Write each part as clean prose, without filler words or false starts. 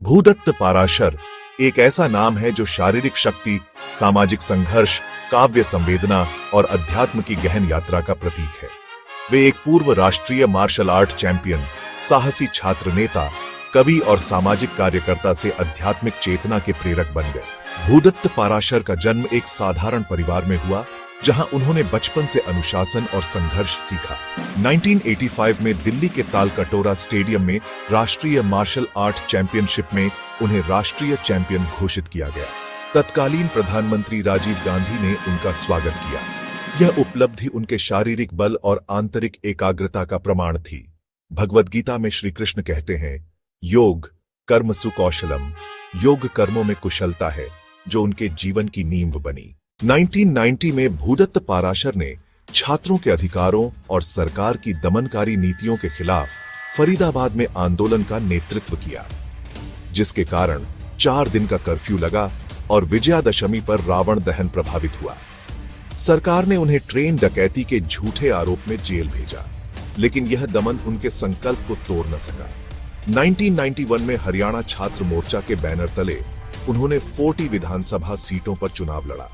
भूदत्त पाराशर एक ऐसा नाम है जो शारीरिक शक्ति, सामाजिक संघर्ष, काव्य संवेदना और अध्यात्म की गहन यात्रा का प्रतीक है। वे एक पूर्व राष्ट्रीय मार्शल आर्ट चैंपियन, साहसी छात्र नेता, कवि और सामाजिक कार्यकर्ता से आध्यात्मिक चेतना के प्रेरक बन गए। भूदत्त पाराशर का जन्म एक साधारण परिवार में हुआ, जहां उन्होंने बचपन से अनुशासन और संघर्ष सीखा। 1985 में दिल्ली के तालकटोरा स्टेडियम में राष्ट्रीय मार्शल आर्ट चैंपियनशिप में उन्हें राष्ट्रीय चैंपियन घोषित किया गया। तत्कालीन प्रधानमंत्री राजीव गांधी ने उनका स्वागत किया। यह उपलब्धि उनके शारीरिक बल और आंतरिक एकाग्रता का प्रमाण थी। भगवद गीता में श्री कृष्ण कहते हैं, योग कर्मसु कौशलम, योग कर्मों में कुशलता है, जो उनके जीवन की नींव बनी। 1990 में भूदत्त पाराशर ने छात्रों के अधिकारों और सरकार की दमनकारी नीतियों के खिलाफ फरीदाबाद में आंदोलन का नेतृत्व किया, जिसके कारण 4 दिन का कर्फ्यू लगा और विजयादशमी पर रावण दहन प्रभावित हुआ। सरकार ने उन्हें ट्रेन डकैती के झूठे आरोप में जेल भेजा, लेकिन यह दमन उनके संकल्प को तोड़ न सका। 1991 में हरियाणा छात्र मोर्चा के बैनर तले उन्होंने 40 विधानसभा सीटों पर चुनाव लड़ा,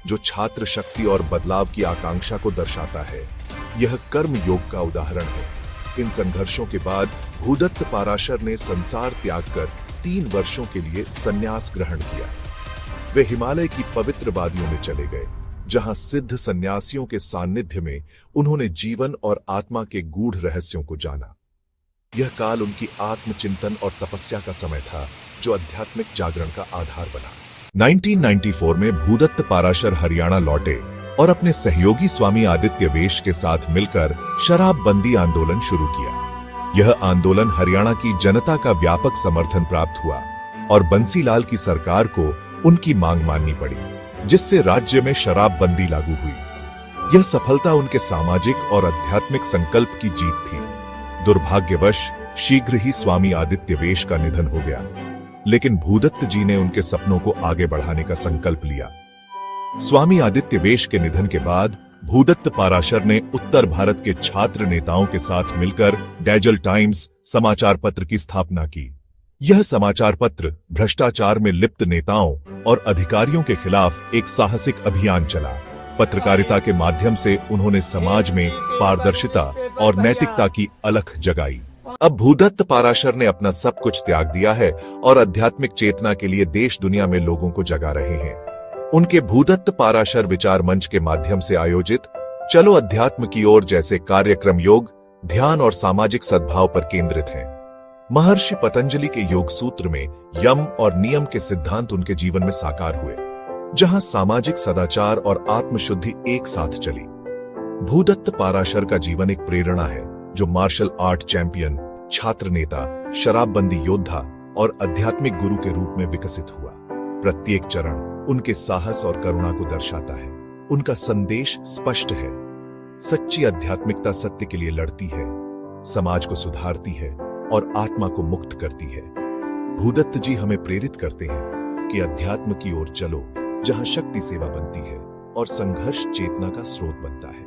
जो छात्र शक्ति और बदलाव की आकांक्षा को दर्शाता है। यह कर्म योग का उदाहरण है। इन संघर्षों के बाद भूदत्त पाराशर ने संसार त्याग कर 3 वर्षों के लिए संन्यास ग्रहण किया। वे हिमालय की पवित्र वादियों में चले गए, जहां सिद्ध सन्यासियों के सानिध्य में उन्होंने जीवन और आत्मा के गूढ़ रहस्यों को जाना। यह काल उनकी आत्मचिंतन और तपस्या का समय था, जो आध्यात्मिक जागरण का आधार बना। 1994 में भूदत्त पाराशर हरियाणा लौटे और अपने सहयोगी स्वामी आदित्य वेश के साथ मिलकर शराबबंदी आंदोलन शुरू किया। यह आंदोलन हरियाणा की जनता का व्यापक समर्थन प्राप्त हुआ और बंसीलाल की सरकार को उनकी मांग माननी पड़ी, जिससे राज्य में शराबबंदी लागू हुई। यह सफलता उनके सामाजिक और आध्यात्मिक संकल्प की जीत थी। दुर्भाग्यवश शीघ्र ही स्वामी आदित्य वेश का निधन हो गया, लेकिन भूदत्त जी ने उनके सपनों को आगे बढ़ाने का संकल्प लिया। स्वामी आदित्य वेश के निधन के बाद भूदत्त पाराशर ने उत्तर भारत के छात्र नेताओं के साथ मिलकर डैजल टाइम्स समाचार पत्र की स्थापना की। यह समाचार पत्र भ्रष्टाचार में लिप्त नेताओं और अधिकारियों के खिलाफ एक साहसिक अभियान चला। पत्रकारिता के माध्यम से उन्होंने समाज में पारदर्शिता और नैतिकता की अलख जगाई। अब भूदत्त पाराशर ने अपना सब कुछ त्याग दिया है और आध्यात्मिक चेतना के लिए देश दुनिया में लोगों को जगा रहे हैं। उनके भूदत्त पाराशर विचार मंच के माध्यम से आयोजित चलो अध्यात्म की ओर जैसे कार्यक्रम योग, ध्यान और सामाजिक सद्भाव पर केंद्रित हैं। महर्षि पतंजलि के योग सूत्र में यम और नियम के सिद्धांत उनके जीवन में साकार हुए, जहां सामाजिक सदाचार और आत्मशुद्धि एक साथ चली। भूदत्त पाराशर का जीवन एक प्रेरणा है, जो मार्शल आर्ट चैंपियन, छात्र नेता, शराबबंदी योद्धा और आध्यात्मिक गुरु के रूप में विकसित हुआ। प्रत्येक चरण उनके साहस और करुणा को दर्शाता है। उनका संदेश स्पष्ट है, सच्ची आध्यात्मिकता सत्य के लिए लड़ती है, समाज को सुधारती है और आत्मा को मुक्त करती है। भूदत्त जी हमें प्रेरित करते हैं कि अध्यात्म की ओर चलो, जहां शक्ति सेवा बनती है और संघर्ष चेतना का स्रोत बनता है।